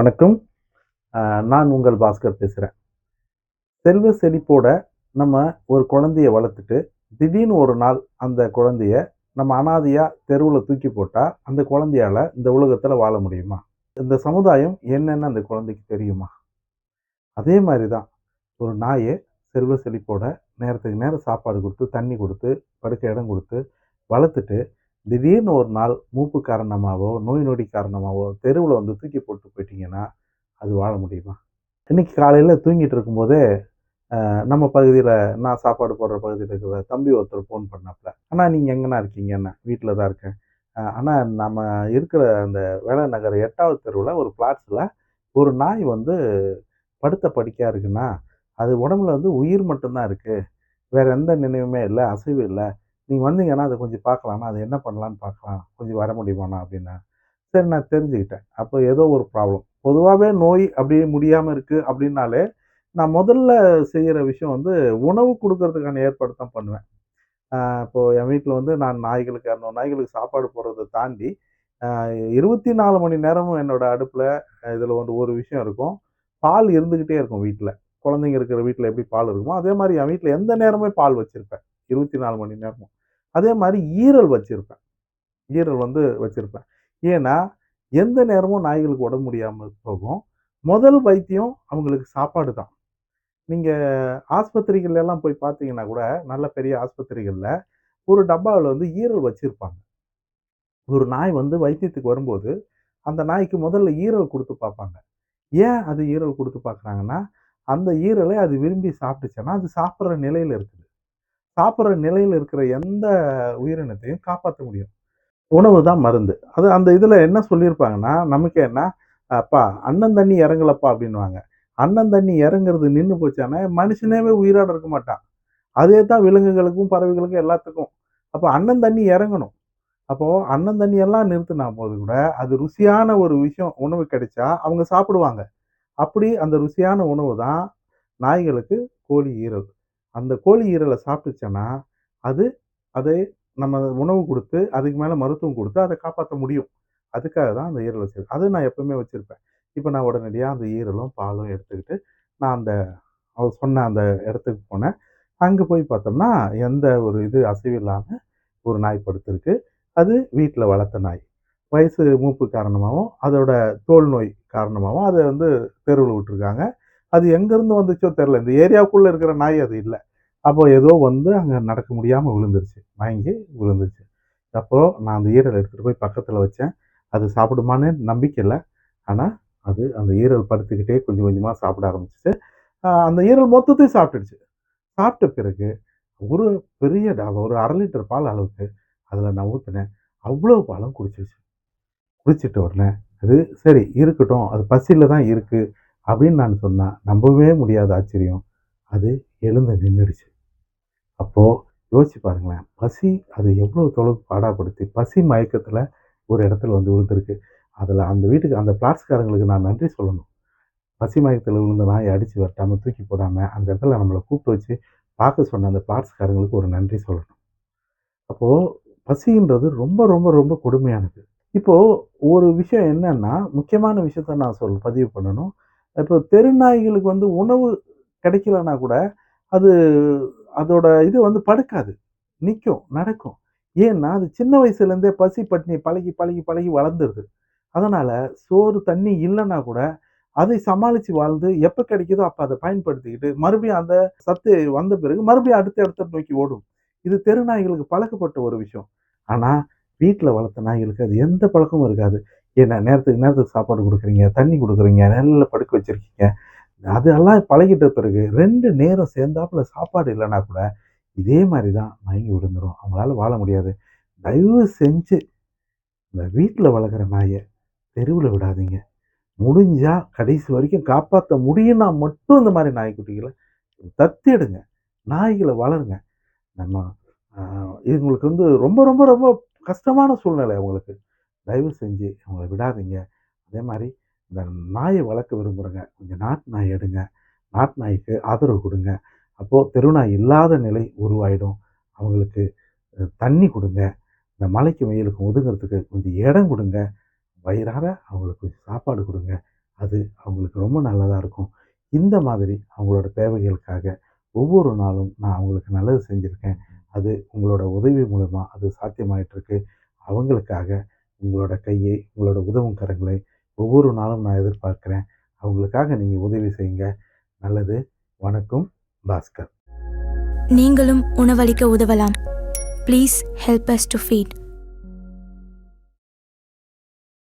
வணக்கம். நான் உங்கள் பாஸ்கர் பேசுறேன். செல்வ செழிப்போட நம்ம ஒரு குழந்தைய வளர்த்துட்டு, திடீர்னு ஒரு நாள் அந்த குழந்தைய நம்ம அனாதையா தெருவுல தூக்கி போட்டா, அந்த குழந்தையால இந்த உலகத்துல வாழ முடியுமா? இந்த சமுதாயம் என்னன்னு அந்த குழந்தைக்கு தெரியுமா? அதே மாரி தான் ஒரு நாய செல்வ செழிப்போட நேரத்துக்கு நேரம் சாப்பாடு குடுத்து, தண்ணி குடுத்து, படுக்க இடம் குடுத்து வளர்த்துட்டு, திடீர்னு ஒரு நாள் மூப்பு காரணமாவோ, நோய் நொடி காரணமாவோ தெருவுல வந்து தூக்கி போட்டு போயிட்டீங்கன்னா, அது வாழ முடியுமா? இன்னைக்கு காலையில தூங்கிட்டு இருக்கும்போதே, நம்ம பகுதியில நான் சாப்பாடு போடுற பகுதியில இருக்கிற தம்பி ஒருத்தர் ஃபோன் பண்ணாப்ல. "அண்ணா நீங்க எங்கண்ணா இருக்கீங்கன்னேன்." "வீட்ல தான் இருக்கேன்." அண்ணா நம்ம இருக்கிற அந்த வேள நகர் 8வது தெருவுல ஒரு பிளாட்ஸ்ல ஒரு நாய் வந்து படுத்த படுக்கையா இருக்குண்ணா. அது உடம்புல வந்து உயிர் மட்டும் தான் இருக்கு. வேற எந்த நினைவுமே இல்ல, அசைவு இல்ல. நீங்க வந்தீங்கன்னா அத கொஞ்சம் பார்க்கலாம்ண்ணா. அது என்ன பண்ணலான்னு பார்க்கலாம். கொஞ்சம் வர முடியுமாண்ணா?" அப்படின்னேன். சரி நான் தெரிஞ்சுக்கிட்டேன். அப்போ ஏதோ ஒரு ப்ராப்ளம். பொதுவாவே நோய் அப்படியே முடியாம இருக்கு அப்படின்னாலே, நான் முதல்ல செய்யற விஷயம் வந்து உணவு குடுக்கறதுக்கான ஏற்பாடு தான் பண்ணுவேன். அ இப்போ என் வீட்ல வந்து நான் நாய்களுக்கு 200 நாய்களுக்கு சாப்பாடு போடுறத தாண்டி, அ 24 மணி நேரமும் என்னோட அடுப்புல இதுல வந்து ஒரு விஷயம் இருக்கும். பால் இருந்துகிட்டே இருக்கும் வீட்ல. குழந்தைங்க இருக்கிற வீட்ல எப்படி பால் இருக்குமோ, அதே மாரி என் வீட்ல எந்த நேரமுமே பால் வச்சிருப்பேன். 24 மணி நேரமும். அதே மாரி ஈரல் வச்சிருப்பேன். ஈரல் வந்து வச்சிருப்பேன். ஏன்னா, எந்த நேரமும் நாய்களுக்கு உடம்பு முடியாம போகும். முதல் வைத்தியம் அவங்களுக்கு சாப்பாடு தான். நீங்க ஆஸ்பத்திரிகள்ல எல்லாம் போய் பார்த்தீங்கன்னா கூட, நல்ல பெரிய ஆஸ்பத்திரிகள்ல ஒரு டப்பாவுல வந்து ஈரல் வச்சிருப்பாங்க. ஒரு நாய் வந்து வைத்தியத்துக்கு வரும்போது, அந்த நாய்க்கு முதல்ல ஈரல் குடுத்து பார்ப்பாங்க. ஏன் அது ஈரல் குடுத்து பார்க்குறாங்கன்னா, அந்த ஈரலை அது விரும்பி சாப்பிட்டுச்சுன்னா, அது சாப்பிடுற நிலையில இருக்குது. சாப்பிடுற நிலையில இருக்கிற எந்த உயிரினத்தையும் காப்பாத்த முடியும். உணவு தான் மருந்து. அது அந்த இதுல என்ன சொல்லியிருப்பாங்கன்னா, நமக்கு என்ன, "அப்பா அண்ணன் தண்ணி இறங்கலப்பா" அப்படின்னுவாங்க. அண்ணன் தண்ணி இறங்குறது நின்னு போச்சான்னா, மனுஷனாவே உயிரோட இருக்க மாட்டான். அதே தான் விலங்குகளுக்கும், பறவைகளுக்கும் எல்லாத்துக்கும். அப்ப அண்ணன் தண்ணி இறங்கணும். அப்போ அண்ணன் தண்ணி எல்லாம் நிறுத்துனா போது கூட, அது ருசியான ஒரு விஷயம் உணவு கிடைச்சா, அவங்க சாப்பிடுவாங்க. அப்படி அந்த ருசியான உணவு தான் நாய்களுக்கு கோழி ஈரல். அந்த கோழி ஈரல சாப்பிட்டுச்சுன்னா, அது அதை நம்ம உணவு குடுத்து, அதுக்கு மேல மருத்துவம் குடுத்து அத காப்பாத்த முடியும். அதுக்காக தான் அந்த ஈரல் வச்சிருக்கேன். அது நான் எப்பவுமே வச்சிருப்பேன். இப்ப நான் உடனடியா அந்த ஈரலும், பாலும் எடுத்துக்கிட்டு, நான் அந்த அவர் சொன்ன அந்த இடத்துக்கு போனேன். அங்க போய் பார்த்தோம்னா, எந்த ஒரு அசைவு இல்லாம ஒரு நாய் படுத்திருக்கு. அது வீட்ல வளர்த்த நாய். வயசு மூப்பு காரணமாவும், அதோட தோல் நோய் காரணமாவும் அத வந்து தெருவுல விட்டுருக்காங்க. அது எங்கருந்து வந்துச்சோ தெரியல. இந்த ஏரியாவுக்குள்ள இருக்கிற நாய் அது இல்ல. அப்போ ஏதோ வந்து அங்க நடக்க முடியாம விழுந்துருச்சு. மயங்கி விழுந்துருச்சு. அப்போ நான் அந்த ஈரல எடுத்துட்டு போய் பக்கத்துல வச்சேன். அது சாப்பிடுமான்னு நம்பிக்கை இல்ல. ஆனா, அது அந்த ஈரல் படுத்துக்கிட்டே கொஞ்சம் கொஞ்சமா சாப்பிட ஆரம்பிச்சுச்சு. அந்த ஈரல் மொத்தத்தையும் சாப்பிட்டுடுச்சு. சாப்பிட்ட பிறகு ஒரு பெரிய ஒரு 1/2 லிட்டர் பால் அளவுக்கு அதுல நான் ஊத்துனேன். அவ்ளோ பாலும் குடிச்சிருச்சு. குடிச்சிட்ட உடனே, அது சரி இருக்கட்டும். அது பசியில தான் இருக்கு. அப்படின்னு நான் சொன்னா, நம்பவே முடியாத ஆச்சரியம். அது எழுந்து நின்னுடுச்சு. அப்போ யோசிச்சு பாருங்களேன். பசி அது எவ்வளோ தொலைவு பாடாப்படுத்தி, பசி மயக்கத்துல ஒரு இடத்துல வந்து விழுந்திருக்கு. அதுல அந்த வீட்டுக்கு அந்த பிளாட்ஸ்காரங்களுக்கு நான் நன்றி சொல்லணும். பசி மயக்கத்துல விழுந்த நாய அடிச்சு விரட்டாம, தூக்கி போடாம, அந்த இடத்துல நம்மள கூப்பிட்டு வச்சு பார்க்க சொன்ன அந்த பிளாட்ஸ்காரங்களுக்கு ஒரு நன்றி சொல்லணும். அப்போ பசின்றது ரொம்ப, ரொம்ப, ரொம்ப கொடுமையானது. இப்போ ஒரு விஷயம் என்னன்னா, முக்கியமான விஷயத்த நான் பதிவு பண்ணணும். இப்போ தெரு நாய்களுக்கு வந்து உணவு கிடைக்கலன்னா கூட, அது அதோட வந்து படுக்காது. நிக்கும், நடக்கும். ஏன்னா, அது சின்ன வயசுலேருந்தே பசி, பட்டினி பழகி, பழகி, பழகி வளர்ந்துருது. அதனால சோறு, தண்ணி இல்லன்னா கூட, அதை சமாளிச்சு வாழ்ந்து எப்ப கிடைக்குதோ அப்ப அத பயன்படுத்திக்கிட்டு, மறுபடியும் அந்த சத்து வந்த பிறகு மறுபடியும் அடுத்த இடத்த நோக்கி ஓடும். இது தெரு நாய்களுக்கு பழக்கப்பட்ட ஒரு விஷயம். ஆனா, வீட்ல வளர்த்த நாய்களுக்கு அது எந்த பழக்கமும் இருக்காது. ஏன்னா நேரத்துக்கு நேரத்துக்கு சாப்பாடு குடுக்குறீங்க, தண்ணி குடுக்குறீங்க, நிழல்ல படுக்க வச்சிருக்கீங்க. அதெல்லாம் பழகிட்ட பிறகு 2 நேரம் சேர்ந்தாப்புல சாப்பாடு இல்லன்னா கூட, இதே மாரி தான் மயங்கி விழுந்துரும். அவங்களால வாழ முடியாது. தயவு செஞ்சு இந்த வீட்ல வளர்க்குற நாய தெருவுல விடாதீங்க. முடிஞ்சா கடைசி வரைக்கும் காப்பாத்த முடியும்னா மட்டும் இந்த மாரி நாய்க்குட்டிகள தத்து எடுங்க. நாய்கள வளருங்க. நம்ம அ இவங்களுக்கு வந்து ரொம்ப, ரொம்ப, ரொம்ப கஷ்டமான சூழ்நிலை அவங்களுக்கு. தயவு செஞ்சு அவங்கள விடாதீங்க. அதே மாரி இந்த நாய வளர்க்க விரும்புறவங்க, கொஞ்சம் நாட்டு நாய் எடுங்க. நாட்டு நாய்க்கு ஆதரவு குடுங்க. அப்போ தெருநாய் இல்லாத நிலை உருவாயிடும். அவங்களுக்கு தண்ணி குடுங்க. இந்த மழைக்கும், வெயிலுக்கும் ஒதுங்குறதுக்கு கொஞ்சம் இடம் குடுங்க. வயிறார அவங்களுக்கு கொஞ்சம் சாப்பாடு குடுங்க. அது அவங்களுக்கு ரொம்ப நல்லதா இருக்கும். இந்த மாதிரி அவங்களோட தேவைகளுக்காக ஒவ்வொரு நாளும் நான் அவங்களுக்கு நல்லது செஞ்சிருக்கேன். அது உங்களோட உதவி மூலமா அது சாத்தியமாயிட்டிருக்கு. அவங்களுக்காக உங்களோட கையை, உங்களோட உதவும் கரங்களை ஒவ்வொரு நாளும் நான் எதிர்பார்க்கிறேன். அவங்களுக்காக நீங்க உதவி செய்யுங்க. நல்லது. வணக்கம். பாஸ்கர். நீங்களும் உணவளிக்க உதவலாம். Please help us to feet.